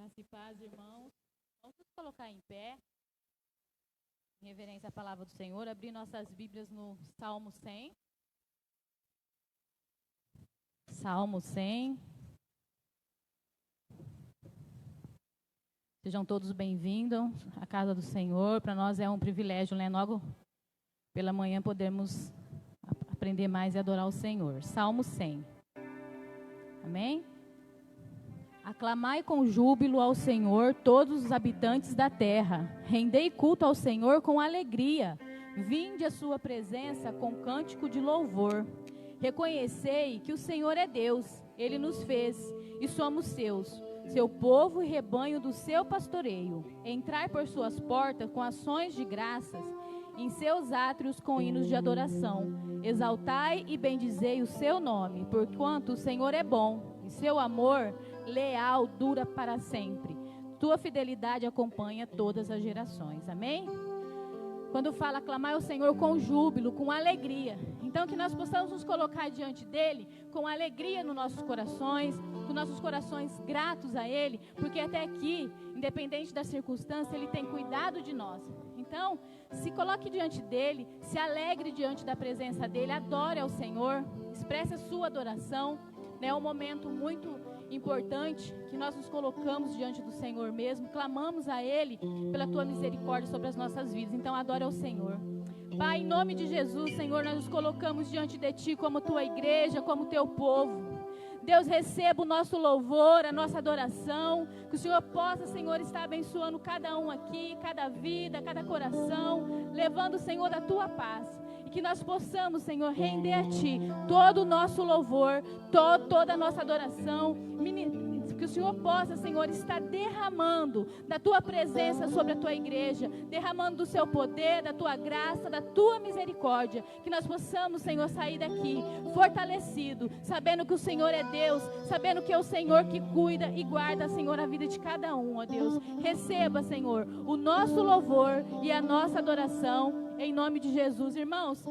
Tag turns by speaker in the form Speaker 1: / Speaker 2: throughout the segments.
Speaker 1: Graça e paz, irmãos. Vamos nos colocar em pé, em reverência à palavra do Senhor, abrir nossas Bíblias no Salmo 100. Salmo 100. Sejam todos bem-vindos à casa do Senhor. Para nós é um privilégio, né? Logo pela manhã podermos aprender mais e adorar o Senhor. Salmo 100. Amém? Aclamai com júbilo ao Senhor todos os habitantes da terra. Rendei culto ao Senhor com alegria. Vinde à sua presença com cântico de louvor. Reconhecei que o Senhor é Deus. Ele nos fez e somos seus, seu povo e rebanho do seu pastoreio. Entrai por suas portas com ações de graças, em seus átrios com hinos de adoração. Exaltai e bendizei o seu nome, porquanto o Senhor é bom, e seu amor leal dura para sempre. Tua fidelidade acompanha todas as gerações. Amém? Quando fala aclamar ao Senhor com júbilo, com alegria. Então que nós possamos nos colocar diante dele com alegria nos nossos corações, com nossos corações gratos a ele, porque até aqui, independente da circunstância, ele tem cuidado de nós. Então, se coloque diante dele, se alegre diante da presença dele, adore ao Senhor, expresse a sua adoração. É um momento muito importante que nós nos colocamos diante do Senhor mesmo, clamamos a ele pela tua misericórdia sobre as nossas vidas. Então adore ao Senhor. Pai, em nome de Jesus, Senhor, nós nos colocamos diante de ti como tua igreja, como teu povo. Deus, receba o nosso louvor, a nossa adoração, que o Senhor possa, Senhor, estar abençoando cada um aqui, cada vida, cada coração, levando, Senhor, a tua paz. E que nós possamos, Senhor, render a ti todo o nosso louvor, toda a nossa adoração. Que o Senhor possa, Senhor, estar derramando da tua presença sobre a tua igreja, derramando do seu poder, da tua graça, da tua misericórdia. Que nós possamos, Senhor, sair daqui fortalecido, sabendo que o Senhor é Deus, sabendo que é o Senhor que cuida e guarda, Senhor, a vida de cada um, ó Deus. Receba, Senhor, o nosso louvor e a nossa adoração, em nome de Jesus. Irmãos,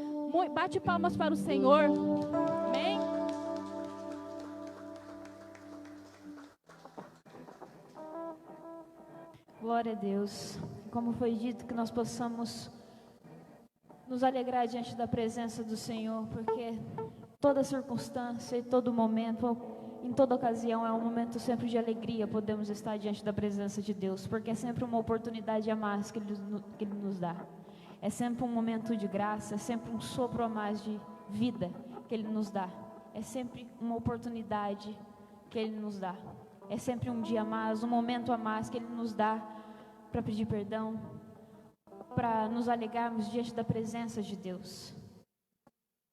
Speaker 1: bate palmas para o Senhor. Amém?
Speaker 2: Glória a Deus. Como foi dito, que nós possamos nos alegrar diante da presença do Senhor, porque toda circunstância e todo momento, em toda ocasião, é um momento sempre de alegria. Podemos estar diante da presença de Deus, porque é sempre uma oportunidade a mais que Ele nos dá. É sempre um momento de graça, é sempre um sopro a mais de vida que Ele nos dá. É sempre uma oportunidade que Ele nos dá. É sempre um dia a mais, um momento a mais que Ele nos dá para pedir perdão, para nos alegrarmos diante da presença de Deus.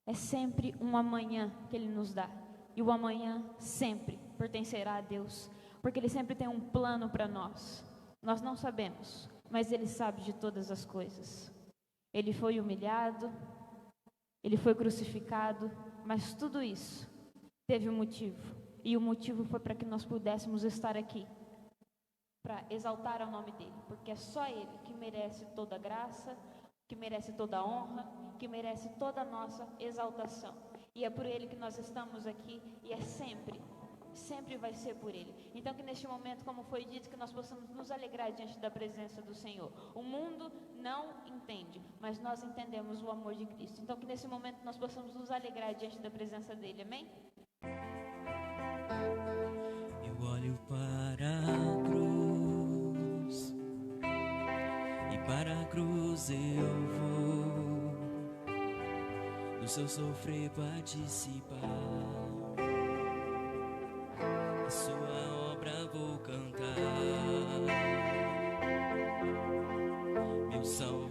Speaker 2: É sempre um amanhã que Ele nos dá. E o amanhã sempre pertencerá a Deus, porque Ele sempre tem um plano para nós. Nós não sabemos, mas Ele sabe de todas as coisas. Ele foi humilhado, Ele foi crucificado, mas tudo isso teve um motivo. E o motivo foi para que nós pudéssemos estar aqui, para exaltar o nome dEle, porque é só Ele que merece toda a graça, que merece toda a honra, que merece toda a nossa exaltação. E é por Ele que nós estamos aqui, e é sempre vai ser por Ele. Então que neste momento, como foi dito, que nós possamos nos alegrar diante da presença do Senhor. O mundo não entende, mas nós entendemos o amor de Cristo. Então que nesse momento nós possamos nos alegrar diante da presença dEle, amém?
Speaker 3: Eu olho para a cruz, e para a cruz eu vou, do seu sofrer participar, a sua obra vou cantar. Meu Salvador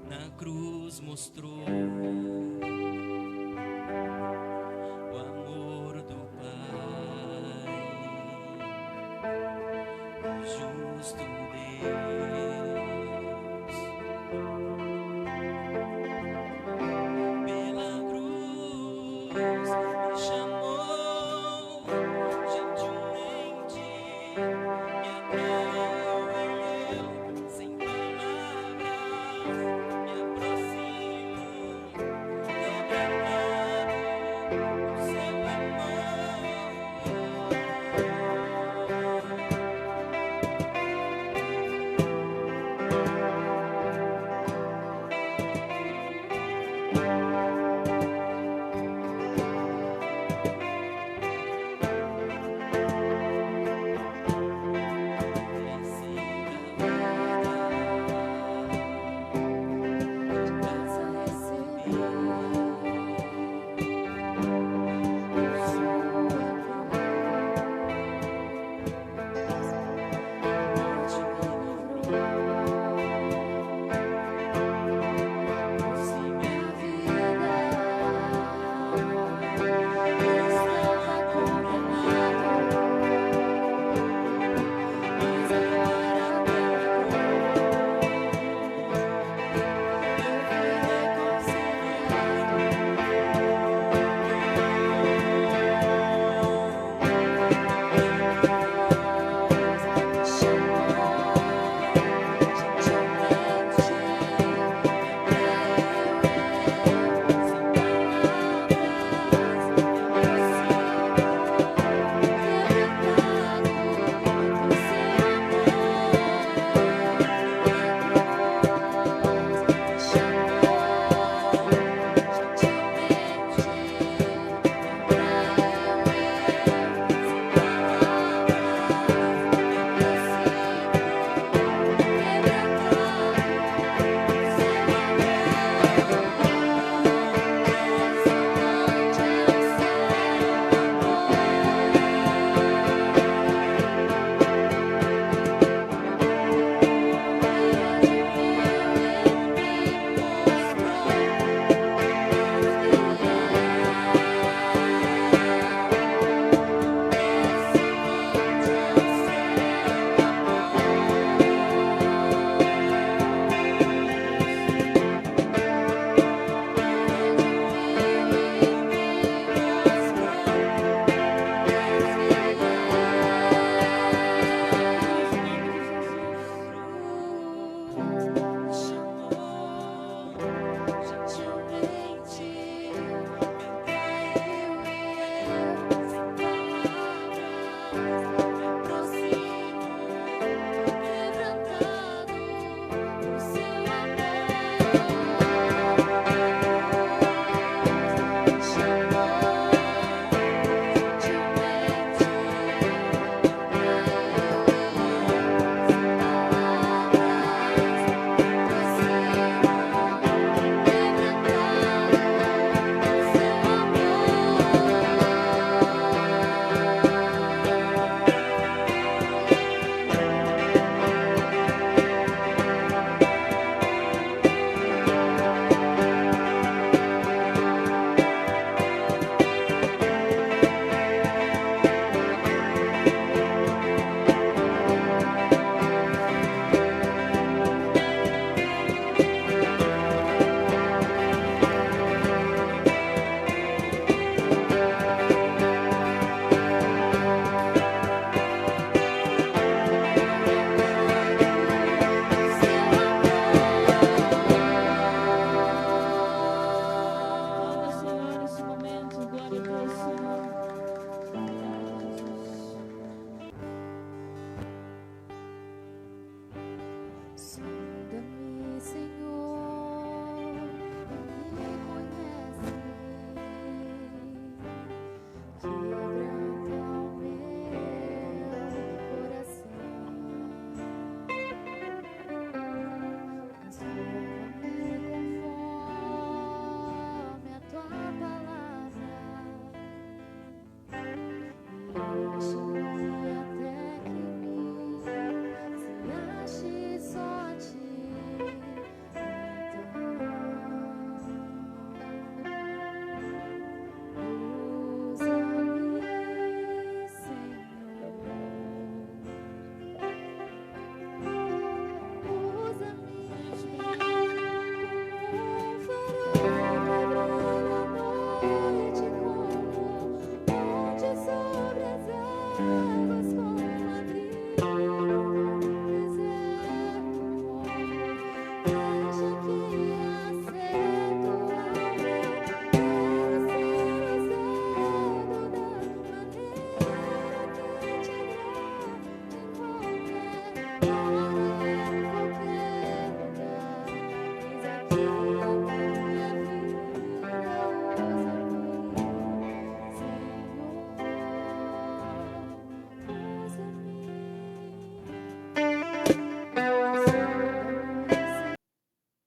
Speaker 3: na cruz mostrou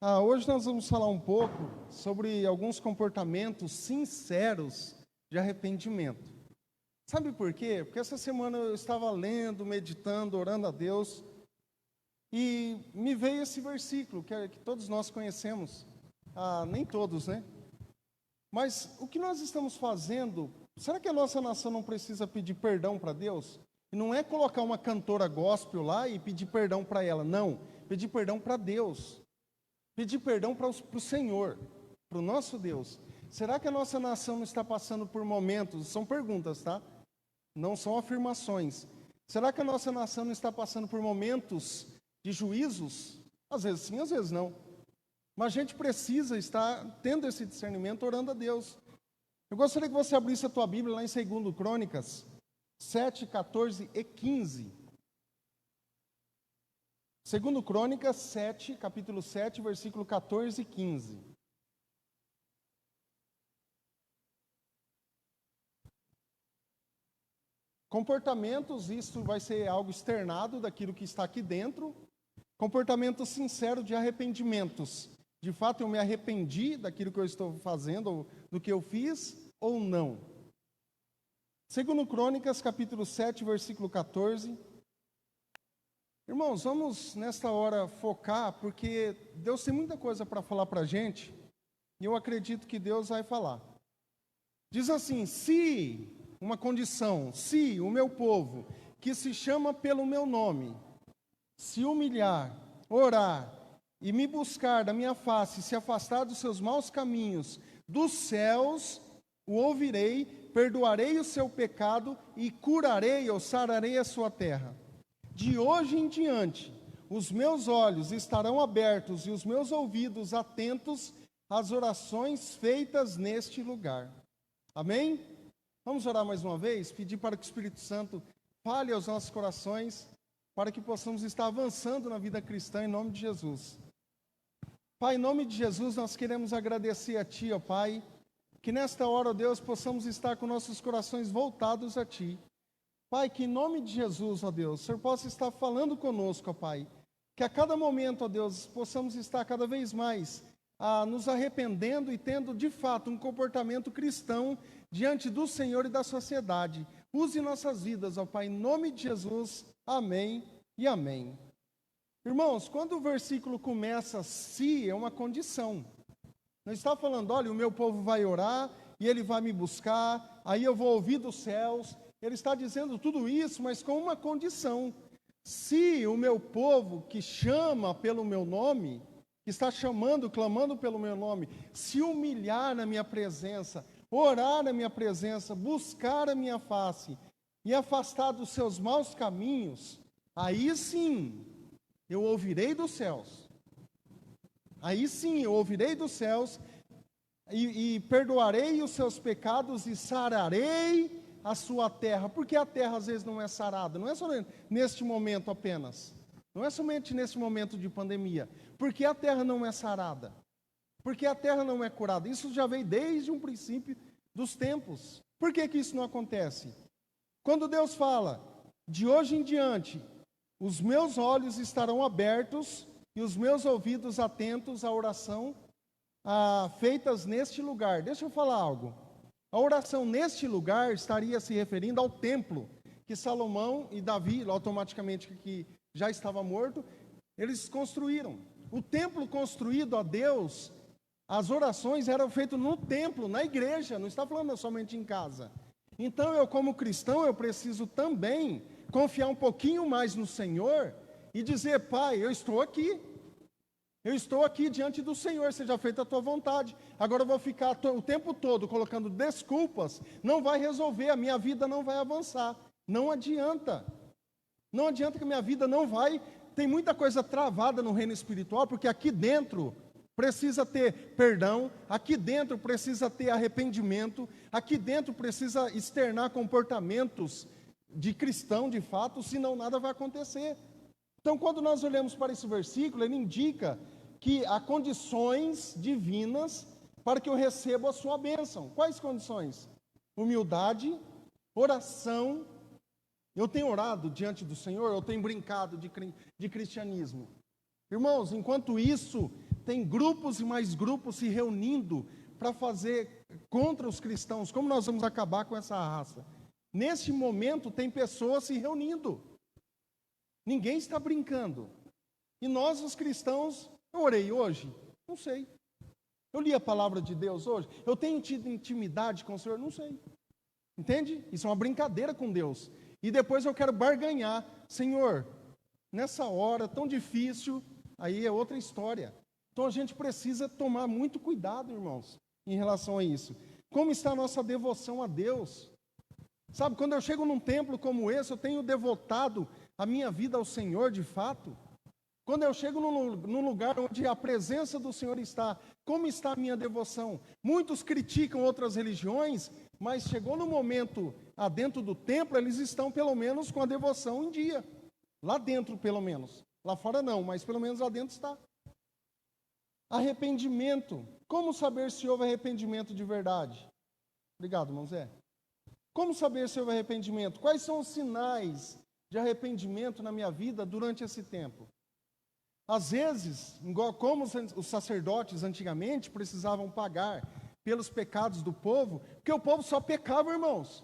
Speaker 4: Hoje nós vamos falar um pouco sobre alguns comportamentos sinceros de arrependimento. Sabe por quê? Porque essa semana eu estava lendo, meditando, orando a Deus, e me veio esse versículo que todos nós conhecemos. Nem todos, né? Mas o que nós estamos fazendo, será que a nossa nação não precisa pedir perdão para Deus? E não é colocar uma cantora gospel lá e pedir perdão para ela, não. Pedir perdão para Deus. Pedir perdão para o Senhor, para o nosso Deus. Será que a nossa nação não está passando por momentos, são perguntas, tá? Não são afirmações. Será que a nossa nação não está passando por momentos de juízos? Às vezes sim, às vezes não. Mas a gente precisa estar tendo esse discernimento, orando a Deus. Eu gostaria que você abrisse a tua Bíblia lá em 2 Crônicas 7, 14 e 15. 2 Crônicas 7, capítulo 7, versículo 14 e 15. Comportamentos, isso vai ser algo externado daquilo que está aqui dentro. Comportamento sincero de arrependimentos. De fato, eu me arrependi daquilo que eu estou fazendo, ou do que eu fiz, ou não. 2 Crônicas, capítulo 7, versículo 14. Irmãos, vamos nesta hora focar, porque Deus tem muita coisa para falar para a gente, e eu acredito que Deus vai falar. Diz assim: se o meu povo, que se chama pelo meu nome, se humilhar, orar, e me buscar da minha face, se afastar dos seus maus caminhos, dos céus o ouvirei, perdoarei o seu pecado e curarei ou sararei a sua terra. De hoje em diante, os meus olhos estarão abertos e os meus ouvidos atentos às orações feitas neste lugar. Amém? Vamos orar mais uma vez, pedir para que o Espírito Santo fale aos nossos corações, para que possamos estar avançando na vida cristã em nome de Jesus. Pai, em nome de Jesus, nós queremos agradecer a Ti, ó Pai, que nesta hora, ó Deus, possamos estar com nossos corações voltados a Ti. Pai, que em nome de Jesus, ó Deus, o Senhor possa estar falando conosco, ó Pai. Que a cada momento, ó Deus, possamos estar cada vez mais nos arrependendo e tendo, de fato, um comportamento cristão diante do Senhor e da sociedade. Use nossas vidas, ó Pai, em nome de Jesus. Amém e amém. Irmãos, quando o versículo começa, se, é uma condição. Não está falando, olha, o meu povo vai orar e ele vai me buscar, aí eu vou ouvir dos céus. Ele está dizendo tudo isso, mas com uma condição. Se o meu povo que chama pelo meu nome, que está chamando, clamando pelo meu nome, se humilhar na minha presença, orar na minha presença, buscar a minha face e afastar dos seus maus caminhos, aí sim eu ouvirei dos céus. Aí sim eu ouvirei dos céus e perdoarei os seus pecados e sararei a sua terra. Porque a terra às vezes não é sarada, não é só neste momento apenas, não é somente nesse momento de pandemia, porque a terra não é sarada, porque a terra não é curada. Isso já veio desde um princípio dos tempos. Por que isso não acontece? Quando Deus fala, de hoje em diante, os meus olhos estarão abertos e os meus ouvidos atentos à oração feitas neste lugar. Deixa eu falar algo. A oração neste lugar estaria se referindo ao templo que Salomão e Davi, automaticamente que já estava morto, eles construíram. O templo construído a Deus, as orações eram feitas no templo, na igreja, não está falando somente em casa. Então eu, como cristão, eu preciso também confiar um pouquinho mais no Senhor e dizer, Pai, eu estou aqui diante do Senhor, seja feita a tua vontade. Agora eu vou ficar o tempo todo colocando desculpas, não vai resolver, a minha vida não vai avançar. Não adianta que a minha vida não vai, tem muita coisa travada no reino espiritual, porque aqui dentro precisa ter perdão, aqui dentro precisa ter arrependimento, aqui dentro precisa externar comportamentos de cristão de fato, senão nada vai acontecer. Então, quando nós olhamos para esse versículo, ele indica que há condições divinas para que eu receba a sua bênção. Quais condições? Humildade, oração. Eu tenho orado diante do Senhor, eu tenho brincado de cristianismo. Irmãos, enquanto isso, tem grupos e mais grupos se reunindo para fazer contra os cristãos. Como nós vamos acabar com essa raça? Neste momento tem pessoas se reunindo. Ninguém está brincando. E nós, os cristãos, eu orei hoje? Não sei. Eu li a palavra de Deus hoje? Eu tenho tido intimidade com o Senhor? Não sei. Entende? Isso é uma brincadeira com Deus. E depois eu quero barganhar. Senhor, nessa hora tão difícil, aí é outra história. Então a gente precisa tomar muito cuidado, irmãos, em relação a isso. Como está a nossa devoção a Deus? Sabe, quando eu chego num templo como esse, eu tenho devotado a minha vida ao Senhor de fato. Quando eu chego num lugar onde a presença do Senhor está, como está a minha devoção? Muitos criticam outras religiões, mas chegou no momento, dentro do templo, eles estão pelo menos com a devoção em dia. Lá dentro, pelo menos. Lá fora não, mas pelo menos lá dentro está. Arrependimento. Como saber se houve arrependimento de verdade? Obrigado, irmão Zé. Como saber se houve arrependimento? Quais são os sinais de arrependimento na minha vida durante esse tempo? Às vezes, como os sacerdotes antigamente precisavam pagar pelos pecados do povo, porque o povo só pecava, irmãos.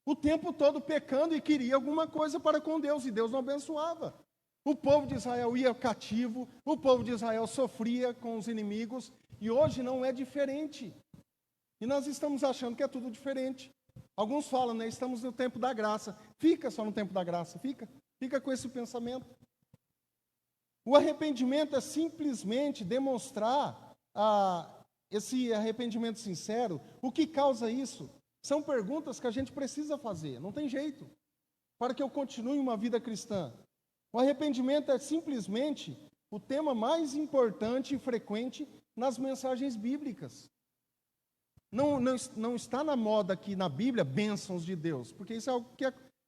Speaker 4: O tempo todo pecando e queria alguma coisa para com Deus, e Deus não abençoava. O povo de Israel ia cativo, o povo de Israel sofria com os inimigos, e hoje não é diferente. E nós estamos achando que é tudo diferente. Alguns falam, né, estamos no tempo da graça. Fica só no tempo da graça, fica com esse pensamento. O arrependimento é simplesmente demonstrar esse arrependimento sincero. O que causa isso? São perguntas que a gente precisa fazer, não tem jeito, para que eu continue uma vida cristã. O arrependimento é simplesmente o tema mais importante e frequente nas mensagens bíblicas. Não está na moda aqui na Bíblia bênçãos de Deus, porque isso é algo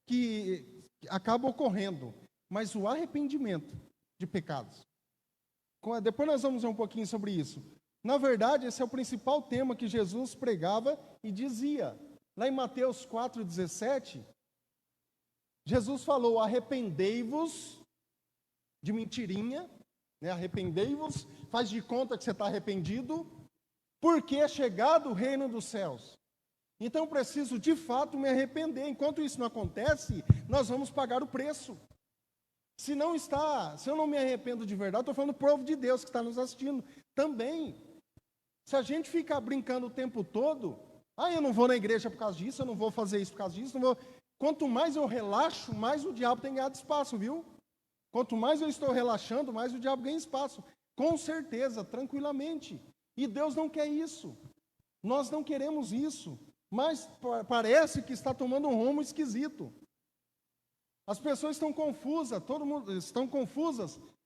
Speaker 4: que acaba ocorrendo. Mas o arrependimento de pecados. Depois nós vamos ver um pouquinho sobre isso. Na verdade, esse é o principal tema que Jesus pregava e dizia. Lá em Mateus 4,17, Jesus falou, arrependei-vos de mentirinha, né? Arrependei-vos, faz de conta que você está arrependido, porque é chegado o reino dos céus. Então preciso de fato me arrepender. Enquanto isso não acontece, nós vamos pagar o preço. Se eu não me arrependo de verdade, estou falando do povo de Deus que está nos assistindo também. Se a gente ficar brincando o tempo todo, eu não vou na igreja por causa disso, eu não vou fazer isso por causa disso, não vou. Quanto mais eu relaxo, mais o diabo tem ganhado espaço, viu? Quanto mais eu estou relaxando, mais o diabo ganha espaço. Com certeza, tranquilamente. E Deus não quer isso. Nós não queremos isso. Mas parece que está tomando um rumo esquisito. As pessoas estão confusas,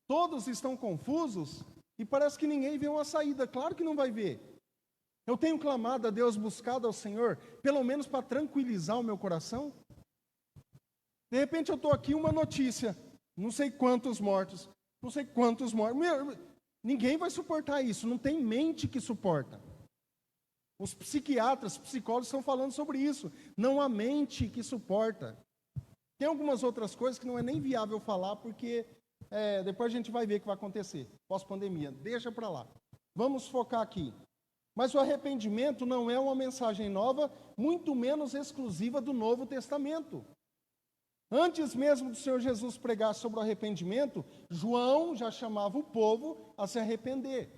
Speaker 4: todos estão confusos, e parece que ninguém vê uma saída. Claro que não vai ver. Eu tenho clamado a Deus, buscado ao Senhor, pelo menos para tranquilizar o meu coração. De repente eu estou aqui, uma notícia, não sei quantos mortos. Ninguém vai suportar isso, não tem mente que suporta. Os psiquiatras, psicólogos estão falando sobre isso. Não há mente que suporta. Tem algumas outras coisas que não é nem viável falar, porque depois a gente vai ver o que vai acontecer, pós-pandemia. Deixa para lá. Vamos focar aqui. Mas o arrependimento não é uma mensagem nova, muito menos exclusiva do Novo Testamento. Antes mesmo do Senhor Jesus pregar sobre o arrependimento, João já chamava o povo a se arrepender.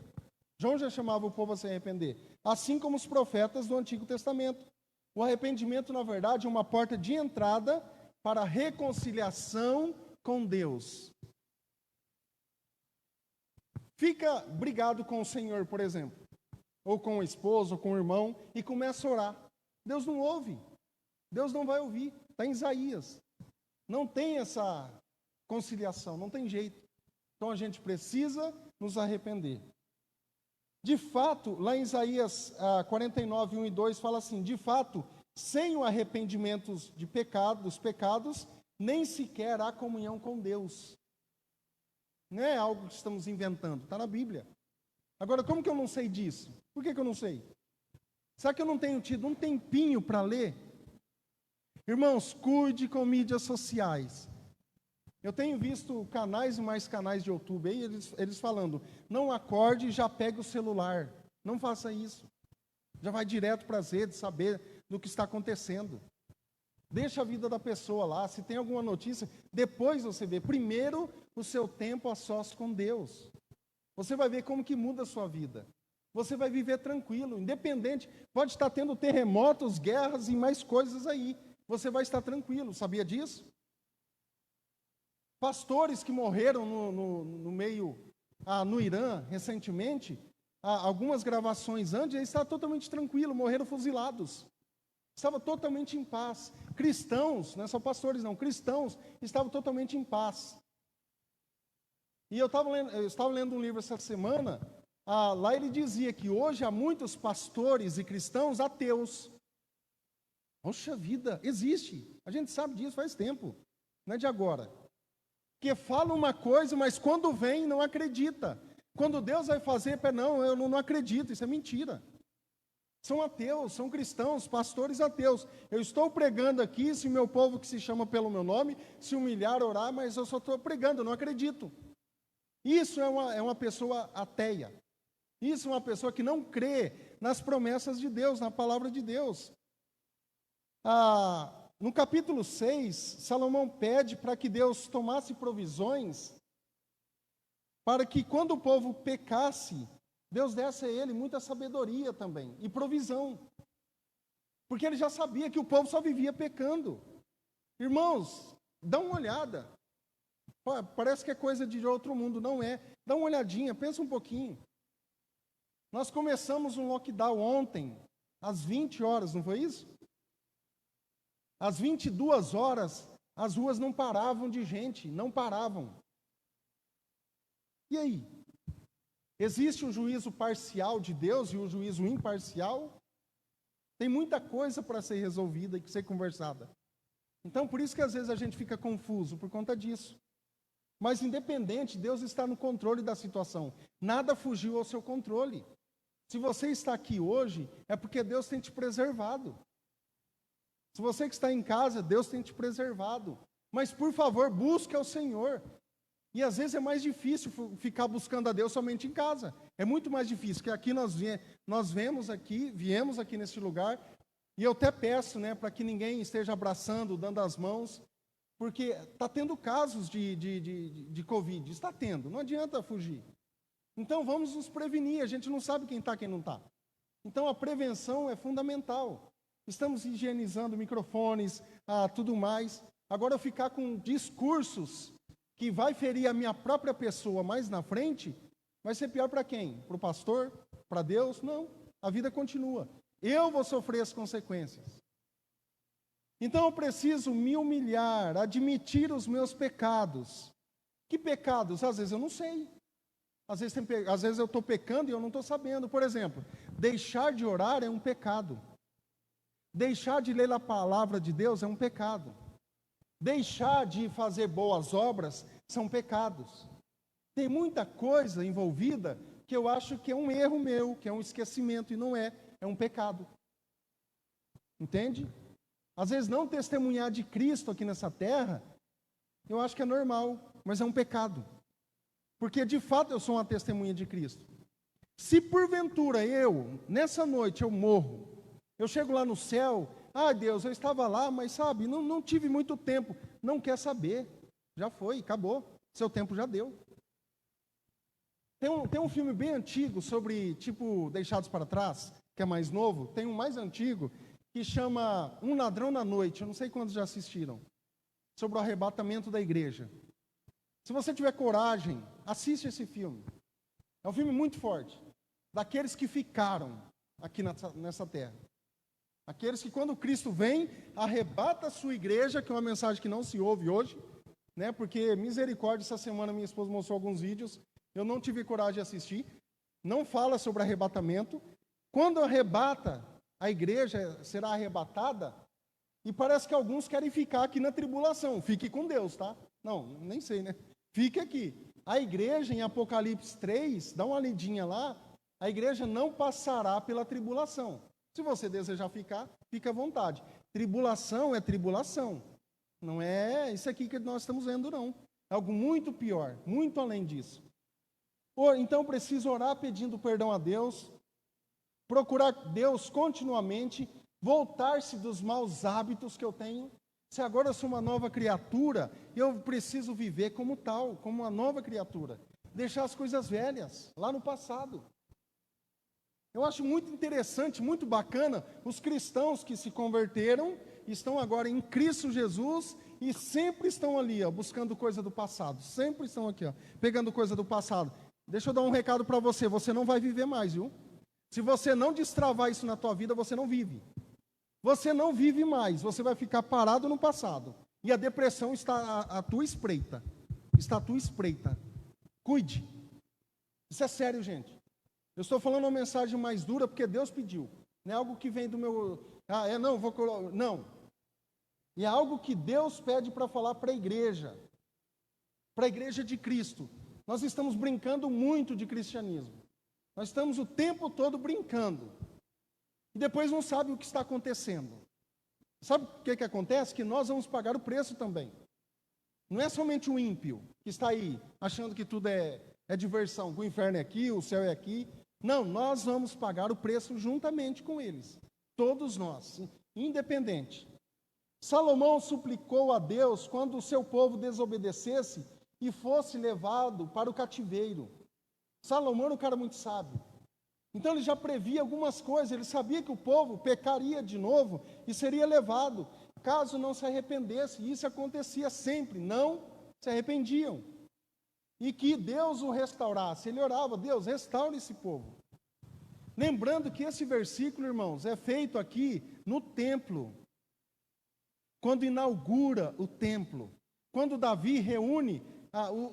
Speaker 4: Assim como os profetas do Antigo Testamento. O arrependimento, na verdade, é uma porta de entrada para a reconciliação com Deus. Fica brigado com o Senhor, por exemplo, ou com o esposo, ou com o irmão, e começa a orar. Deus não ouve. Deus não vai ouvir. Está em Isaías. Não tem essa conciliação, não tem jeito. Então a gente precisa nos arrepender. De fato, lá em Isaías 49, 1 e 2, fala assim, de fato, sem o arrependimento dos pecados, nem sequer há comunhão com Deus. Não é algo que estamos inventando, está na Bíblia. Agora, como que eu não sei disso? Por que eu não sei? Será que eu não tenho tido um tempinho para ler? Irmãos, cuide com mídias sociais. Eu tenho visto canais e mais canais de YouTube aí, eles falando, não acorde e já pegue o celular. Não faça isso. Já vai direto para as redes saber do que está acontecendo. Deixa a vida da pessoa lá. Se tem alguma notícia, depois você vê. Primeiro, o seu tempo a sós com Deus. Você vai ver como que muda a sua vida. Você vai viver tranquilo, independente. Pode estar tendo terremotos, guerras e mais coisas aí. Você vai estar tranquilo. Sabia disso? Pastores que morreram no Irã recentemente, algumas gravações antes, eles estavam totalmente tranquilos, morreram fuzilados. Estava totalmente em paz. Cristãos, não é só pastores não, cristãos estavam totalmente em paz. E eu estava lendo um livro essa semana, lá ele dizia que hoje há muitos pastores e cristãos ateus. Poxa vida, existe. A gente sabe disso faz tempo, não é de agora. Que fala uma coisa, mas quando vem não acredita. Quando Deus vai fazer, não, eu não acredito, isso é mentira. São ateus, são cristãos, pastores ateus. Eu estou pregando aqui, se o meu povo que se chama pelo meu nome, se humilhar, orar, mas eu só estou pregando, eu não acredito. Isso é uma pessoa ateia. Isso é uma pessoa que não crê nas promessas de Deus, na palavra de Deus. No capítulo 6, Salomão pede para que Deus tomasse provisões para que quando o povo pecasse, Deus desse a ele muita sabedoria também e provisão. Porque ele já sabia que o povo só vivia pecando. Irmãos, dá uma olhada. Parece que é coisa de outro mundo, não é. Dá uma olhadinha, pensa um pouquinho. Nós começamos um lockdown ontem, às 20 horas, não foi isso? Às 22 horas, as ruas não paravam de gente, não paravam. E aí? Existe um juízo parcial de Deus e um juízo imparcial? Tem muita coisa para ser resolvida e ser conversada. Então, por isso que às vezes a gente fica confuso, por conta disso. Mas independente, Deus está no controle da situação. Nada fugiu ao seu controle. Se você está aqui hoje, é porque Deus tem te preservado. Se você que está em casa, Deus tem te preservado. Mas, por favor, busque ao Senhor. E às vezes é mais difícil ficar buscando a Deus somente em casa. É muito mais difícil, porque aqui nós viemos aqui nesse lugar, e eu até peço, para que ninguém esteja abraçando, dando as mãos, porque está tendo casos de Covid, está tendo, não adianta fugir. Então vamos nos prevenir, a gente não sabe quem está, quem não está. Então a prevenção é fundamental. Estamos higienizando microfones, tudo mais. Agora eu ficar com discursos que vai ferir a minha própria pessoa mais na frente, vai ser pior para quem? Para o pastor? Para Deus? Não, a vida continua. Eu vou sofrer as consequências. Então eu preciso me humilhar, admitir os meus pecados. Que pecados? Às vezes eu não sei. Às vezes eu estou pecando e eu não estou sabendo. Por exemplo, deixar de orar é um pecado. Deixar de ler a palavra de Deus é um pecado. Deixar de fazer boas obras são pecados. Tem muita coisa envolvida que eu acho que é um erro meu, que é um esquecimento, e não é um pecado. Entende? Às vezes não testemunhar de Cristo aqui nessa terra, eu acho que é normal, mas é um pecado. Porque de fato eu sou uma testemunha de Cristo. Se porventura nessa noite eu morro, eu chego lá no céu, Deus, eu estava lá, mas sabe, não tive muito tempo. Não quer saber, já foi, acabou, seu tempo já deu. Tem um filme bem antigo sobre, Deixados para Trás, que é mais novo. Tem um mais antigo, que chama Um Ladrão na Noite, eu não sei quantos já assistiram, sobre o arrebatamento da igreja. Se você tiver coragem, assiste esse filme. É um filme muito forte, daqueles que ficaram aqui nessa terra. Aqueles que quando Cristo vem, arrebata a sua igreja, que é uma mensagem que não se ouve hoje, porque misericórdia, essa semana minha esposa mostrou alguns vídeos, eu não tive coragem de assistir, não fala sobre arrebatamento. Quando arrebata, a igreja será arrebatada, e parece que alguns querem ficar aqui na tribulação. Fique com Deus, tá? Não, nem sei, Fique aqui. A igreja, em Apocalipse 3, dá uma lidinha lá, a igreja não passará pela tribulação. Se você desejar ficar, fique à vontade. Tribulação é tribulação. Não é isso aqui que nós estamos vendo, não. Algo muito pior, muito além disso. Então preciso orar pedindo perdão a Deus, procurar Deus continuamente, voltar-se dos maus hábitos que eu tenho. Se agora eu sou uma nova criatura, eu preciso viver como tal, como uma nova criatura. Deixar as coisas velhas, lá no passado. Eu acho muito interessante, muito bacana, os cristãos que se converteram, estão agora em Cristo Jesus e sempre estão ali, ó, buscando coisa do passado. Sempre estão aqui, ó, pegando coisa do passado. Deixa eu dar um recado para você, você não vai viver mais, viu? Se você não destravar isso na tua vida, você não vive. Você não vive mais, você vai ficar parado no passado. E a depressão está à tua espreita. Está à tua espreita. Cuide. Isso é sério, gente. Eu estou falando uma mensagem mais dura porque Deus pediu. Não é algo que vem do meu... Não. E é algo que Deus pede para falar para a igreja de Cristo. Nós estamos brincando muito de cristianismo. Nós estamos o tempo todo brincando. E depois não sabe o que está acontecendo. Sabe o que acontece? Que nós vamos pagar o preço também. Não é somente o ímpio que está aí achando que tudo é diversão, que o inferno é aqui, o céu é aqui. Não, nós vamos pagar o preço juntamente com eles. Todos nós, independente. Salomão suplicou a Deus quando o seu povo desobedecesse e fosse levado para o cativeiro. Salomão era um cara muito sábio. Então ele já previa algumas coisas, ele sabia que o povo pecaria de novo e seria levado, caso não se arrependesse. E isso acontecia sempre, não se arrependiam. E que Deus o restaurasse. Ele orava, Deus, restaure esse povo. Lembrando que esse versículo, irmãos, é feito aqui no templo. Quando inaugura o templo. Quando Davi reúne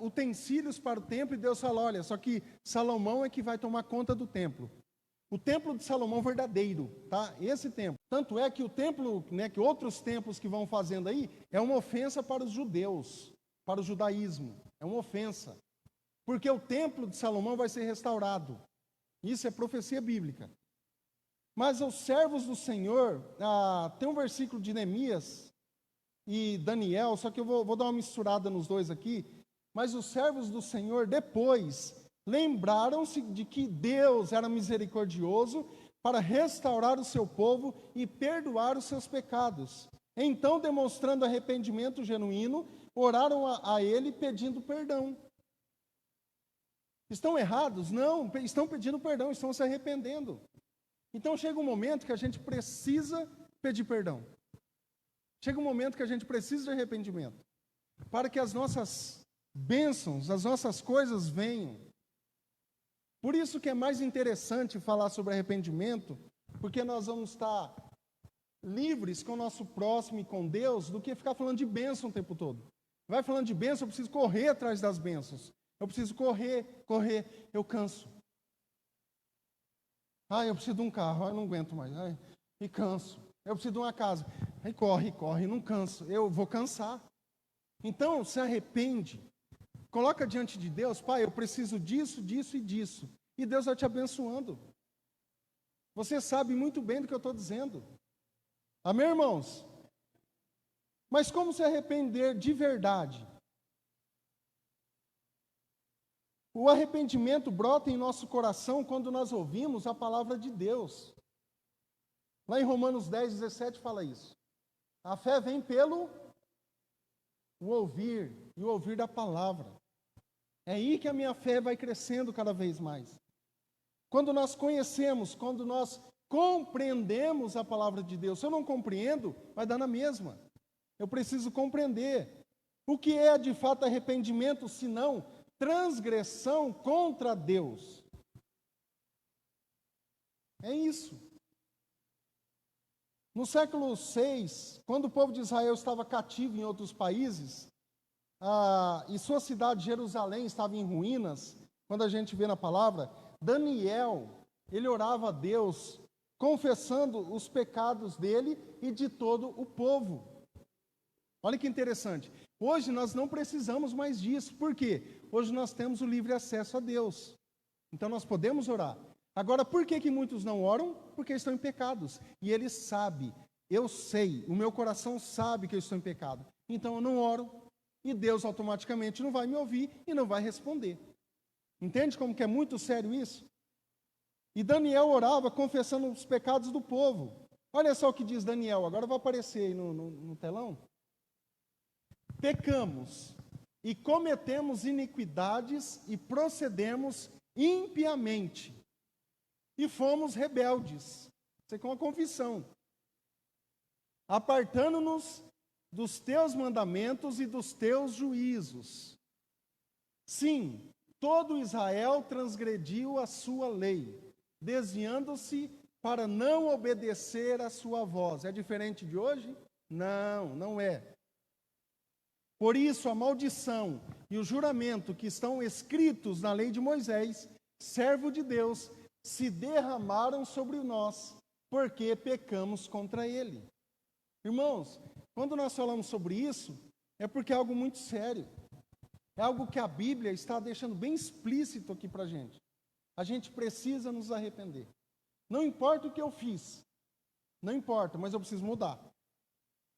Speaker 4: utensílios para o templo e Deus fala, olha, só que Salomão é que vai tomar conta do templo. O templo de Salomão verdadeiro, tá? Esse templo. Tanto é que o templo, né, que outros templos que vão fazendo aí, é uma ofensa para os judeus, para o judaísmo. É uma ofensa. Porque o templo de Salomão vai ser restaurado. Isso é profecia bíblica. Mas os servos do Senhor, tem um versículo de Neemias e Daniel, só que eu vou dar uma misturada nos dois aqui. Mas os servos do Senhor depois lembraram-se de que Deus era misericordioso para restaurar o seu povo e perdoar os seus pecados. Então, demonstrando arrependimento genuíno, oraram a Ele pedindo perdão. Estão errados? Não, estão pedindo perdão, estão se arrependendo. Então chega um momento que a gente precisa pedir perdão. Chega um momento que a gente precisa de arrependimento. Para que as nossas bênçãos, as nossas coisas venham. Por isso que é mais interessante falar sobre arrependimento, porque nós vamos estar livres com o nosso próximo e com Deus, do que ficar falando de bênção o tempo todo. Vai falando de bênção, eu preciso correr atrás das bênçãos. Eu preciso correr, eu canso. Eu preciso de um carro, eu não aguento mais, e canso. Eu preciso de uma casa, aí corre, não canso, eu vou cansar. Então, se arrepende, coloca diante de Deus, Pai, eu preciso disso, disso e disso. E Deus vai te abençoando. Você sabe muito bem do que eu estou dizendo. Amém, irmãos? Mas como se arrepender de verdade? O arrependimento brota em nosso coração quando nós ouvimos a palavra de Deus. Lá em Romanos 10, 17 fala isso. A fé vem pelo o ouvir, e o ouvir da palavra. É aí que a minha fé vai crescendo cada vez mais. Quando nós conhecemos, quando nós compreendemos a palavra de Deus. Se eu não compreendo, vai dar na mesma. Eu preciso compreender. O que é de fato arrependimento, se não transgressão contra Deus? É isso. No século 6, quando o povo de Israel estava cativo em outros países, e sua cidade, Jerusalém, estava em ruínas, quando a gente vê na palavra, Daniel, ele orava a Deus, confessando os pecados dele e de todo o povo. Olha que interessante. Hoje nós não precisamos mais disso. Por quê? Hoje nós temos o livre acesso a Deus. Então nós podemos orar. Agora, por que muitos não oram? Porque estão em pecados. E ele sabe, eu sei, o meu coração sabe que eu estou em pecado. Então eu não oro. e Deus automaticamente não vai me ouvir e não vai responder. Entende como que é muito sério isso? E Daniel orava confessando os pecados do povo. Olha só o que diz Daniel, agora vai aparecer aí no telão. Pecamos e cometemos iniquidades e procedemos impiamente e fomos rebeldes. Isso aqui é uma confissão. Apartando-nos dos teus mandamentos e dos teus juízos. Sim, todo Israel transgrediu a sua lei, desviando-se para não obedecer a sua voz. É diferente de hoje? Não, não é. Por isso, a maldição e o juramento que estão escritos na lei de Moisés, servo de Deus, se derramaram sobre nós, porque pecamos contra ele. Irmãos, quando nós falamos sobre isso, é porque é algo muito sério. É algo que a Bíblia está deixando bem explícito aqui para a gente. A gente precisa nos arrepender. Não importa o que eu fiz, não importa, mas eu preciso mudar.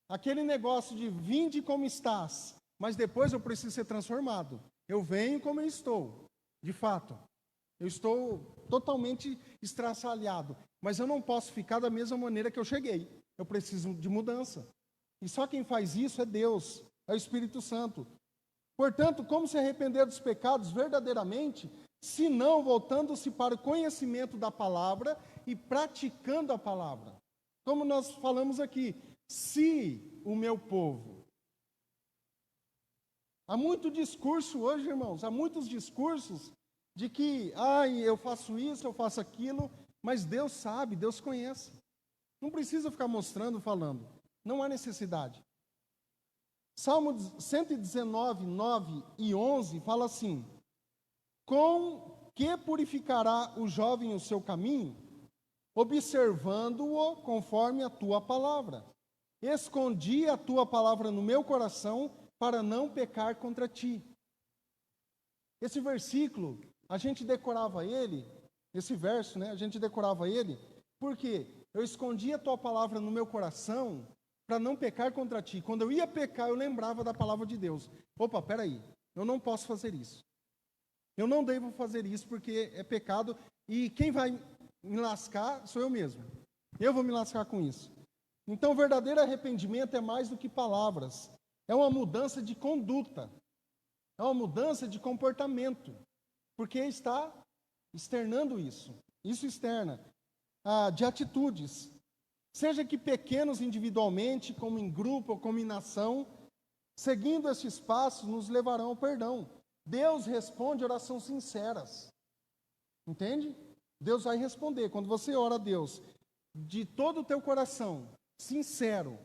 Speaker 4: Aquele negócio de vinde como estás, mas depois eu preciso ser transformado. Eu venho como eu estou, de fato. Eu estou totalmente estraçalhado, mas eu não posso ficar da mesma maneira que eu cheguei. Eu preciso de mudança. E só quem faz isso é Deus, é o Espírito Santo. Portanto, como se arrepender dos pecados verdadeiramente, se não voltando-se para o conhecimento da palavra e praticando a palavra? Como nós falamos aqui, se o meu povo. Há muito discurso hoje, irmãos, há muitos discursos de que, eu faço isso, eu faço aquilo, mas Deus sabe, Deus conhece. Não precisa ficar mostrando, falando. Não há necessidade. Salmo 119, 9 e 11 fala assim: com que purificará o jovem o seu caminho? Observando-o conforme a tua palavra. Escondi a tua palavra no meu coração para não pecar contra ti. Esse versículo, a gente decorava ele, esse verso, né? A gente decorava ele, porque eu escondi a tua palavra no meu coração para não pecar contra ti. Quando eu ia pecar, eu lembrava da palavra de Deus. Opa, peraí, eu não posso fazer isso. Eu não devo fazer isso porque é pecado e quem vai me lascar sou eu mesmo. Eu vou me lascar com isso. Então, o verdadeiro arrependimento é mais do que palavras. É uma mudança de conduta. É uma mudança de comportamento. Porque está externando isso. Isso externa. De atitudes. Seja que pequenos individualmente, como em grupo ou como em nação, seguindo esses passos, nos levarão ao perdão. Deus responde orações sinceras. Entende? Deus vai responder. Quando você ora a Deus de todo o teu coração, sincero,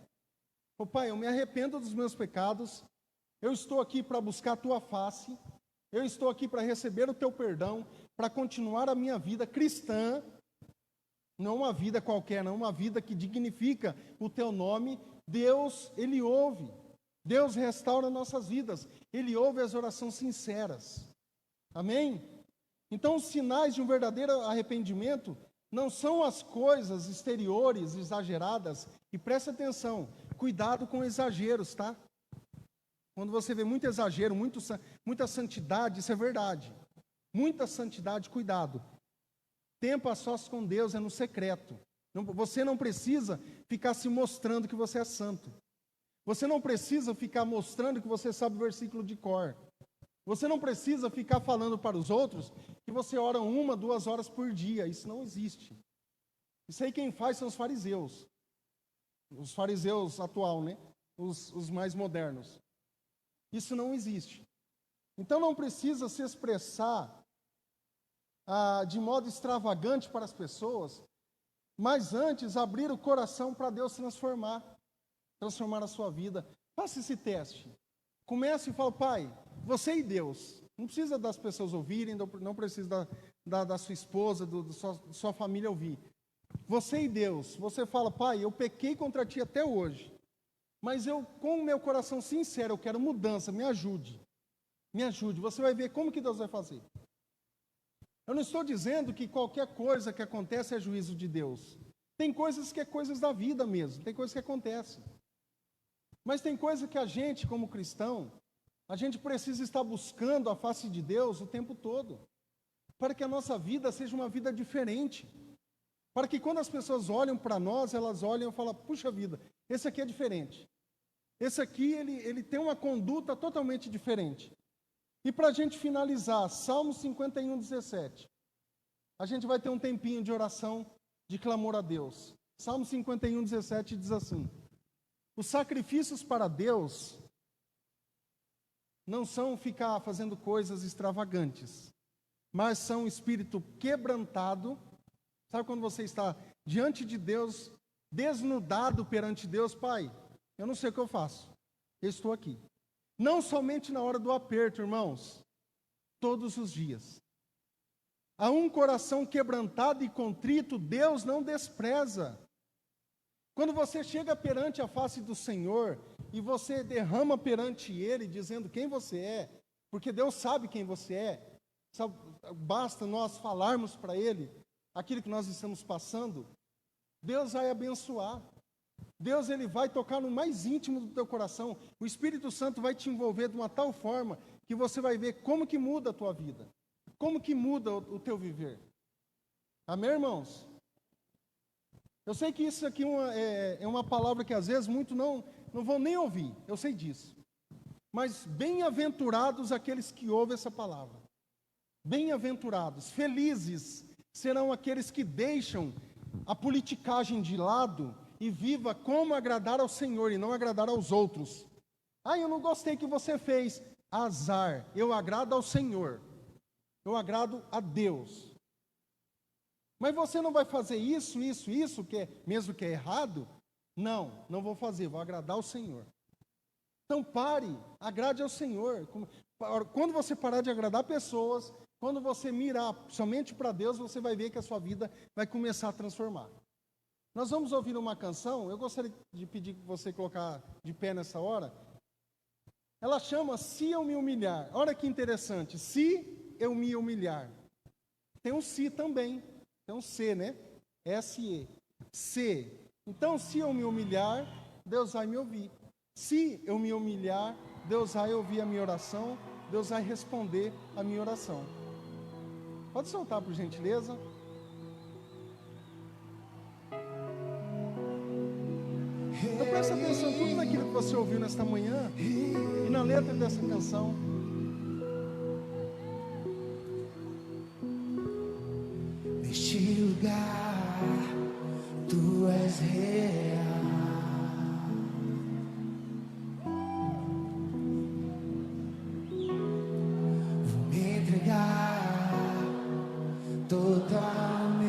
Speaker 4: Pai, eu me arrependo dos meus pecados, eu estou aqui para buscar a tua face, eu estou aqui para receber o teu perdão, para continuar a minha vida cristã, não uma vida qualquer, não uma vida que dignifica o teu nome. Deus, Ele ouve. Deus restaura nossas vidas. Ele ouve as orações sinceras. Amém? Então, os sinais de um verdadeiro arrependimento não são as coisas exteriores, exageradas. E preste atenção, cuidado com exageros, tá? Quando você vê muito exagero, muita santidade, isso é verdade. Muita santidade, cuidado. Tempo a sós com Deus é no secreto. Você não precisa ficar se mostrando que você é santo. Você não precisa ficar mostrando que você sabe o versículo de cor. Você não precisa ficar falando para os outros que você ora 1, 2 horas por dia. Isso não existe. Isso aí quem faz são os fariseus. Os fariseus atual, né? Os mais modernos. Isso não existe. Então não precisa se expressar de modo extravagante para as pessoas, mas antes abrir o coração para Deus transformar a sua vida. Faça esse teste. Comece e fala: Pai, você e Deus. Não precisa das pessoas ouvirem, não precisa da sua esposa, da sua família ouvir. Você e Deus. Você fala: Pai, eu pequei contra ti até hoje, mas eu, com o meu coração sincero, eu quero mudança, me ajude. Me ajude. Você vai ver como que Deus vai fazer. Eu não estou dizendo que qualquer coisa que acontece é juízo de Deus. Tem coisas que é coisas da vida mesmo, tem coisas que acontecem. Mas tem coisa que a gente, como cristão, A gente precisa estar buscando a face de Deus o tempo todo, para que a nossa vida seja uma vida diferente. Para que quando as pessoas olham para nós, elas olham e falam, puxa vida, esse aqui é diferente. Esse aqui, ele tem uma conduta totalmente diferente. E para a gente finalizar, Salmo 51, 17. A gente vai ter um tempinho de oração, de clamor a Deus. Salmo 51, 17 diz assim: os sacrifícios para Deus não são ficar fazendo coisas extravagantes, mas são um espírito quebrantado. Sabe quando você está diante de Deus, desnudado perante Deus? Pai, eu não sei o que eu faço, eu estou aqui. Não somente na hora do aperto, irmãos, todos os dias. A um coração quebrantado e contrito, Deus não despreza. Quando você chega perante a face do Senhor e você derrama perante Ele, dizendo quem você é, porque Deus sabe quem você é, basta nós falarmos para Ele aquilo que nós estamos passando, Deus vai abençoar. Deus, Ele vai tocar no mais íntimo do teu coração. O Espírito Santo vai te envolver de uma tal forma que você vai ver como que muda a tua vida, como que muda o teu viver. Amém, irmãos? Eu sei que isso aqui é uma palavra que às vezes muitos não vão nem ouvir, eu sei disso. Mas bem-aventurados aqueles que ouvem essa palavra. Bem-aventurados, felizes serão aqueles que deixam a politicagem de lado e viva como agradar ao Senhor e não agradar aos outros. Ah, eu não gostei que você fez. Azar, eu agrado ao Senhor. Eu agrado a Deus. Mas você não vai fazer isso, que é, mesmo que é errado? Não, não vou fazer, vou agradar ao Senhor. Então pare, agrade ao Senhor. Quando você parar de agradar pessoas, quando você mirar somente para Deus, você vai ver que a sua vida vai começar a transformar. Nós vamos ouvir uma canção, eu gostaria de pedir que você colocar de pé nessa hora. Ela chama Se Eu Me Humilhar. Olha que interessante, se eu me humilhar. Tem um si também, tem um C, né? S-E. Se. Então, se eu me humilhar, Deus vai me ouvir. Se eu me humilhar, Deus vai ouvir a minha oração, Deus vai responder a minha oração. Pode soltar, por gentileza. Então presta atenção tudo naquilo que você ouviu nesta manhã e na letra dessa canção.
Speaker 5: Neste lugar, Tu és real. Vou me entregar totalmente.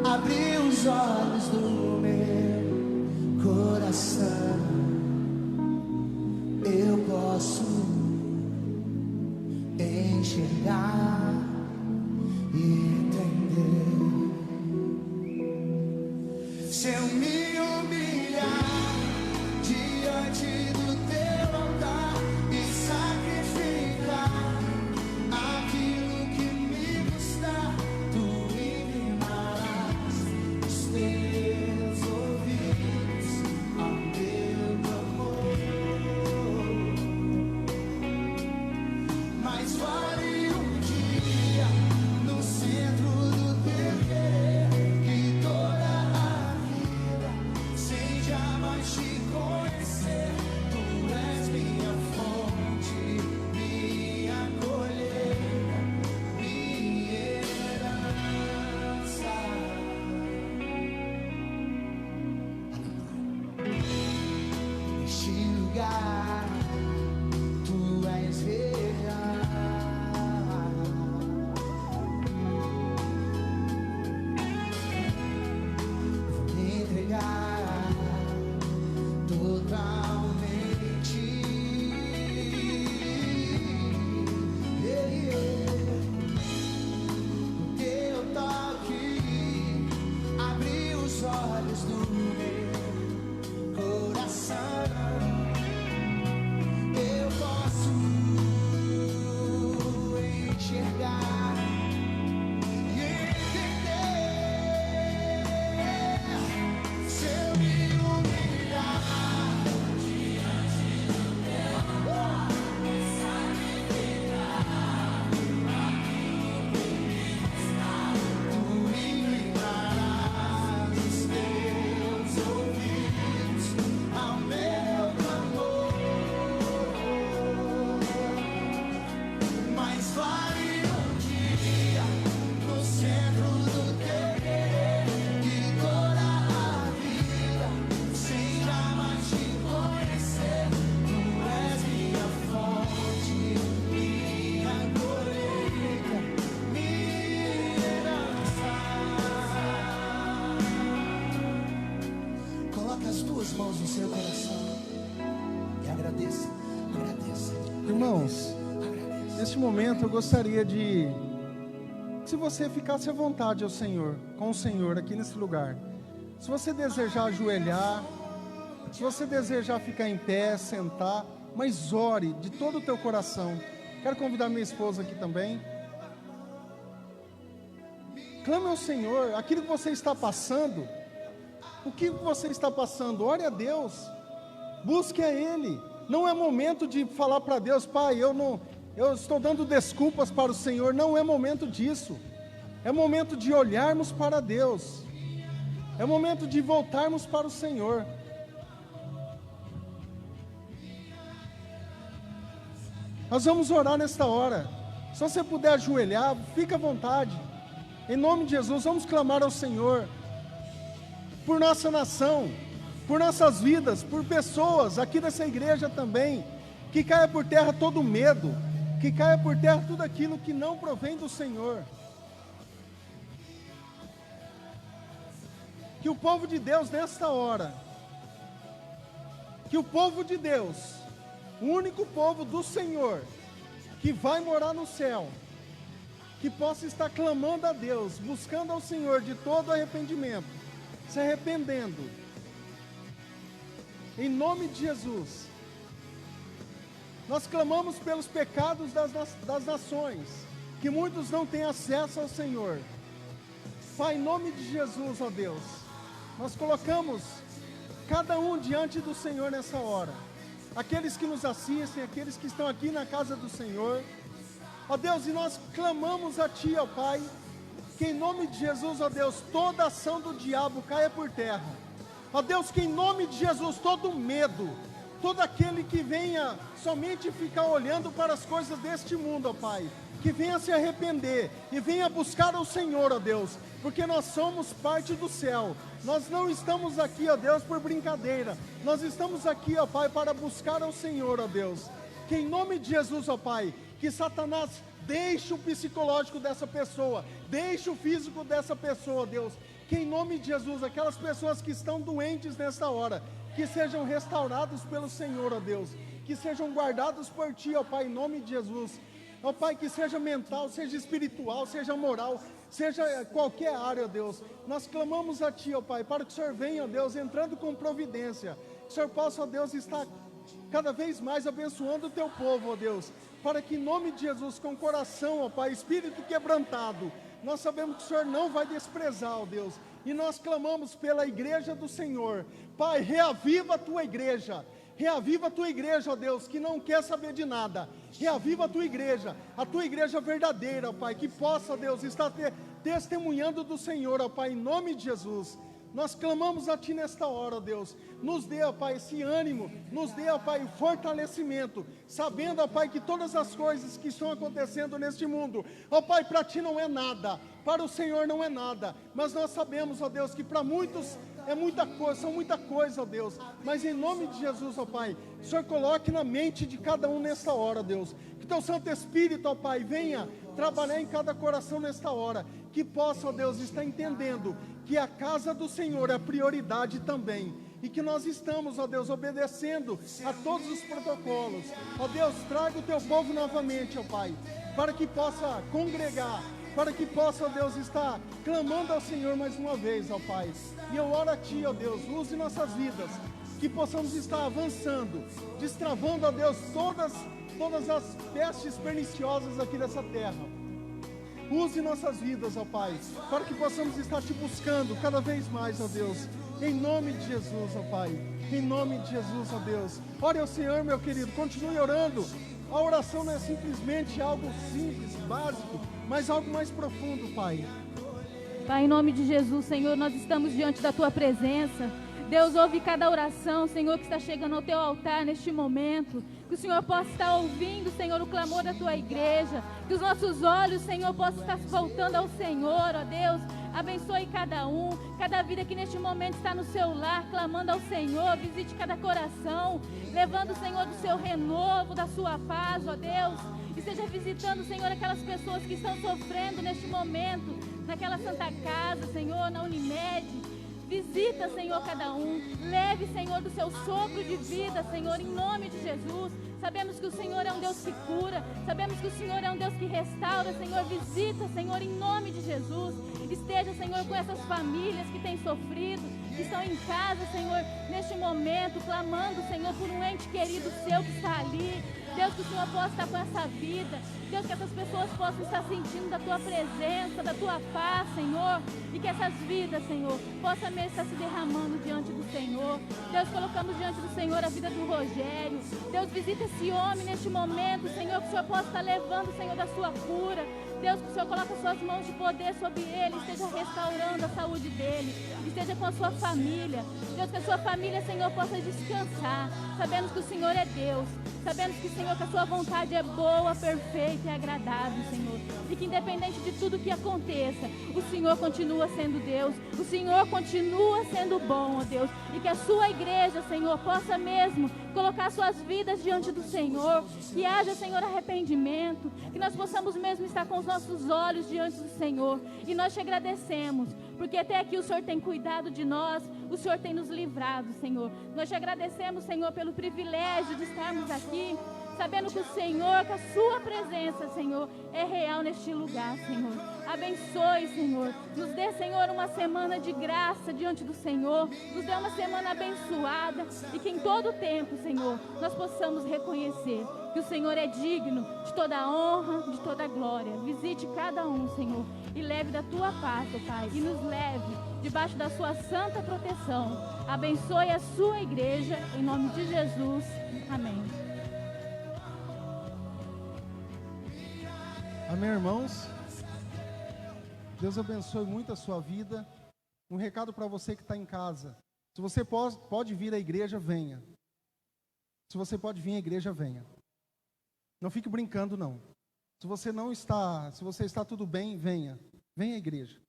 Speaker 5: Abri os olhos do meu coração, eu posso enxergar e entender. Se eu me humilhar diante do teu altar e sacrificar aquilo que me custar, Tu inclinarás os teus ouvidos ao meu clamor. Mas vale um dia no centro do teu querer, que toda a vida sem jamais te conhecer. Tu és minha fonte, minha colheita, minha herança. Neste lugar, Tu és real. Vou me entregar totalmente. O teu toque abriu os olhos do meu coração. Eu posso enxergar e entender.
Speaker 4: neste momento eu gostaria de, se você ficasse à vontade ao Senhor, com o Senhor aqui nesse lugar, se você desejar ajoelhar, se você desejar ficar em pé, sentar, mas ore de todo o teu coração. Quero convidar minha esposa aqui também. Clame ao Senhor, aquilo que você está passando, o que você está passando, ore a Deus, busque a Ele. Não é momento de falar para Deus, Pai, eu estou dando desculpas para o Senhor. Não é momento disso. É momento de olharmos para Deus. É momento de voltarmos para o Senhor. Nós vamos orar nesta hora. Se você puder ajoelhar, fica à vontade. Em nome de Jesus, vamos clamar ao Senhor por nossa nação, por nossas vidas, por pessoas aqui dessa igreja também, que caia por terra todo medo, que caia por terra tudo aquilo que não provém do Senhor. Que o povo de Deus nesta hora, que o povo de Deus, o único povo do Senhor, que vai morar no céu, que possa estar clamando a Deus, buscando ao Senhor de todo arrependimento, se arrependendo, em nome de Jesus. Nós clamamos pelos pecados das nações, que muitos não têm acesso ao Senhor. Pai, em nome de Jesus, ó Deus, nós colocamos cada um diante do Senhor nessa hora, aqueles que nos assistem, aqueles que estão aqui na casa do Senhor, ó Deus, e nós clamamos a Ti, ó Pai, que em nome de Jesus, ó Deus, toda ação do diabo caia por terra, ó Deus, que em nome de Jesus, todo medo, todo aquele que venha somente ficar olhando para as coisas deste mundo, ó Pai, que venha se arrepender e venha buscar ao Senhor, ó Deus, porque nós somos parte do céu. Nós não estamos aqui, ó Deus, por brincadeira. Nós estamos aqui, ó Pai, para buscar ao Senhor, ó Deus. Que em nome de Jesus, ó Pai, que Satanás deixe o psicológico dessa pessoa, deixe o físico dessa pessoa, ó Deus. Que em nome de Jesus, aquelas pessoas que estão doentes nesta hora, que sejam restaurados pelo Senhor, ó Deus. Que sejam guardados por Ti, ó Pai, em nome de Jesus. Ó Pai, que seja mental, seja espiritual, seja moral, seja qualquer área, ó Deus. Nós clamamos a Ti, ó Pai, para que o Senhor venha, ó Deus, entrando com providência. Que o Senhor possa, ó Deus, estar cada vez mais abençoando o Teu povo, ó Deus. Para que em nome de Jesus, com coração, ó Pai, espírito quebrantado, nós sabemos que o Senhor não vai desprezar, ó Deus. E nós clamamos pela igreja do Senhor. Pai, reaviva a Tua igreja. Reaviva a Tua igreja, ó Deus, que não quer saber de nada. Reaviva a Tua igreja verdadeira, ó Pai, que possa, ó Deus, estar testemunhando do Senhor, ó Pai, em nome de Jesus. Nós clamamos a Ti nesta hora, ó Deus. Nos dê, ó Pai, esse ânimo, nos dê, ó Pai, o fortalecimento, sabendo, ó Pai, que todas as coisas que estão acontecendo neste mundo, ó Pai, para Ti não é nada, para o Senhor não é nada, mas nós sabemos, ó Deus, que para muitos é muita coisa, são muita coisa, ó Deus, mas em nome de Jesus, ó Pai, o Senhor coloque na mente de cada um nesta hora, ó Deus, que Teu Santo Espírito, ó Pai, venha trabalhar em cada coração nesta hora, que possa, ó Deus, estar entendendo que a casa do Senhor é prioridade também, e que nós estamos, ó Deus, obedecendo a todos os protocolos. Ó Deus, traga o Teu povo novamente, ó Pai, para que possa congregar, para que possa, ó Deus, estar clamando ao Senhor mais uma vez, ó Pai. E eu oro a Ti, ó Deus, use nossas vidas, que possamos estar avançando, destravando, ó Deus, todas as pestes perniciosas aqui dessa terra. Use nossas vidas, ó Pai, para que possamos estar Te buscando cada vez mais, ó Deus. Em nome de Jesus, ó Pai. Em nome de Jesus, ó Deus. Ore ao Senhor, meu querido. Continue orando. A oração não é simplesmente algo simples, básico, mas algo mais profundo, Pai.
Speaker 1: Pai, em nome de Jesus, Senhor, nós estamos diante da Tua presença. Deus, ouve cada oração, Senhor, que está chegando ao Teu altar neste momento. Que o Senhor possa estar ouvindo, Senhor, o clamor da Tua igreja. Que os nossos olhos, Senhor, possam estar voltando ao Senhor, ó Deus. Abençoe cada vida que neste momento está no seu lar, clamando ao Senhor. Visite cada coração, levando, Senhor, do seu renovo, da sua paz, ó Deus. E seja visitando, Senhor, aquelas pessoas que estão sofrendo neste momento, naquela Santa Casa, Senhor, na Unimed. Visita, Senhor, cada um. Leve, Senhor, do seu sopro de vida, Senhor, em nome de Jesus. Sabemos que o Senhor é um Deus que cura. Sabemos que o Senhor é um Deus que restaura. Senhor, visita, Senhor, em nome de Jesus. Esteja, Senhor, com essas famílias que têm sofrido, que estão em casa, Senhor, neste momento, clamando, Senhor, por um ente querido seu que está ali. Deus, que o Senhor possa estar com essa vida. Deus, que essas pessoas possam estar sentindo da Tua presença, da Tua paz, Senhor. E que essas vidas, Senhor, possam mesmo estar se derramando diante do Senhor. Deus, colocamos diante do Senhor a vida do Rogério. Deus, visita esse homem neste momento, Senhor, que o Senhor possa estar levando, Senhor, da sua cura. Deus, que o Senhor coloque as suas mãos de poder sobre ele, esteja restaurando a saúde dele, esteja com a sua família. Deus, que a sua família, Senhor, possa descansar, sabendo que o Senhor é Deus, sabendo que, Senhor, que a sua vontade é boa, perfeita e agradável, Senhor. E que independente de tudo que aconteça, o Senhor continua sendo Deus, o Senhor continua sendo bom, ó Deus. E que a sua igreja, Senhor, possa mesmo colocar suas vidas diante do Senhor, que haja, Senhor, arrependimento, que nós possamos mesmo estar com os nossos olhos diante do Senhor. E nós te agradecemos, porque até aqui o Senhor tem cuidado de nós, o Senhor tem nos livrado, Senhor. Nós te agradecemos, Senhor, pelo privilégio de estarmos aqui, sabendo que o Senhor, que a sua presença, Senhor, é real neste lugar, Senhor. Abençoe, Senhor. Nos dê, Senhor, uma semana de graça diante do Senhor. Nos dê uma semana abençoada. E que em todo tempo, Senhor, nós possamos reconhecer que o Senhor é digno de toda a honra, de toda a glória. Visite cada um, Senhor, e leve da tua paz, ó Pai. E nos leve debaixo da sua santa proteção. Abençoe a sua igreja, em nome de Jesus. Amém.
Speaker 4: Amém, irmãos? Deus abençoe muito a sua vida. Um recado para você que está em casa. Se você pode vir à igreja, venha. Se você pode vir à igreja, venha. Não fique brincando, não. Se você está tudo bem, venha. Venha à igreja.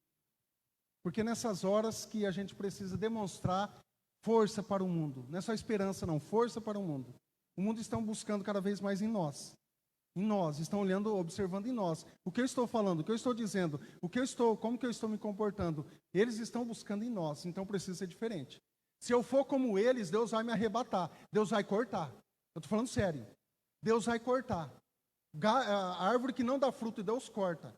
Speaker 4: Porque nessas horas que a gente precisa demonstrar força para o mundo. Não é só esperança, não. Força para o mundo. O mundo está buscando cada vez mais em nós. Em nós, estão olhando, observando em nós. O que eu estou falando, o que eu estou dizendo, como que eu estou me comportando, eles estão buscando em nós, então precisa ser diferente. Se eu for como eles, Deus vai me arrebatar, Deus vai cortar. Eu estou falando sério. Deus vai cortar. A árvore que não dá fruto, Deus corta.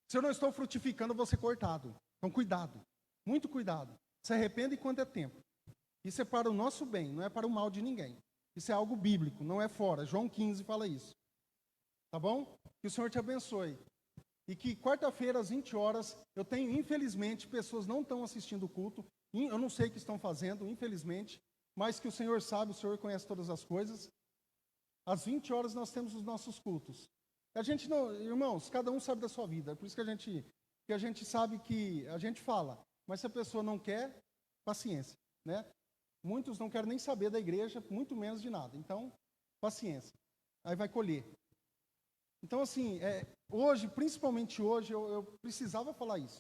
Speaker 4: Se eu não estou frutificando, eu vou ser cortado. Então cuidado, muito cuidado. Se arrependa enquanto é tempo. Isso é para o nosso bem, não é para o mal de ninguém. Isso é algo bíblico, não é fora. João 15 fala isso. Tá bom? Que o Senhor te abençoe. E que quarta-feira, às 20 horas, eu tenho, infelizmente, pessoas não estão assistindo o culto. Eu não sei o que estão fazendo, infelizmente. Mas que o Senhor sabe, o Senhor conhece todas as coisas. Às 20 horas nós temos os nossos cultos. A gente não, irmãos, cada um sabe da sua vida. É por isso que a gente sabe que a gente fala. Mas se a pessoa não quer, paciência, né? Muitos não querem nem saber da igreja, muito menos de nada. Então, paciência. Aí vai colher. Então, assim, hoje, principalmente hoje, eu precisava falar isso.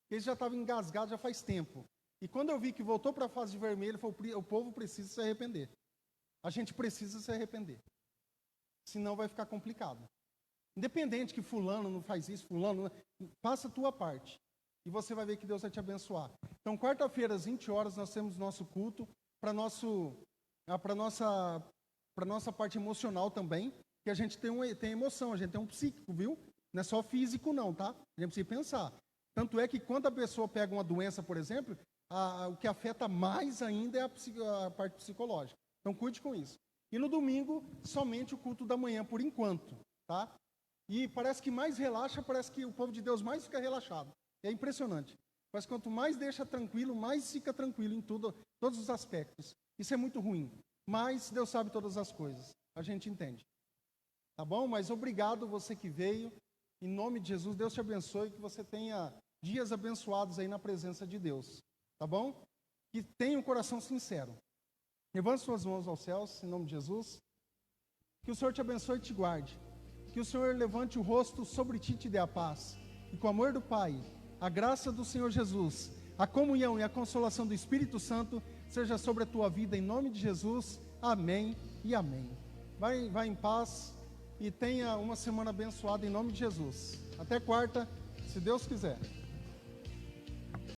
Speaker 4: Eles já estavam engasgados já faz tempo. E quando eu vi que voltou para a fase de vermelho, o povo precisa se arrepender. A gente precisa se arrepender. Senão vai ficar complicado. Independente que fulano não faz isso, fulano, faça a tua parte. E você vai ver que Deus vai te abençoar. Então, quarta-feira, às 20 horas, nós temos nosso culto para nossa parte emocional também. Que a gente tem emoção, a gente tem um psíquico, viu? Não é só físico não, tá? A gente precisa pensar. Tanto é que quando a pessoa pega uma doença, por exemplo, o que afeta mais ainda é a parte psicológica. Então cuide com isso. E no domingo, somente o culto da manhã, por enquanto, tá? E parece que mais relaxa, parece que o povo de Deus mais fica relaxado. É impressionante. Mas quanto mais deixa tranquilo, mais fica tranquilo em todos os aspectos. Isso é muito ruim. Mas Deus sabe todas as coisas. A gente entende. Tá bom? Mas obrigado você que veio. Em nome de Jesus, Deus te abençoe. Que você tenha dias abençoados aí na presença de Deus. Tá bom? Que tenha um coração sincero. Levante suas mãos aos céus, em nome de Jesus. Que o Senhor te abençoe e te guarde. Que o Senhor levante o rosto sobre ti e te dê a paz. E com o amor do Pai, a graça do Senhor Jesus, a comunhão e a consolação do Espírito Santo seja sobre a tua vida, em nome de Jesus. Amém e amém. Vai em paz. E tenha uma semana abençoada em nome de Jesus. Até quarta, se Deus quiser.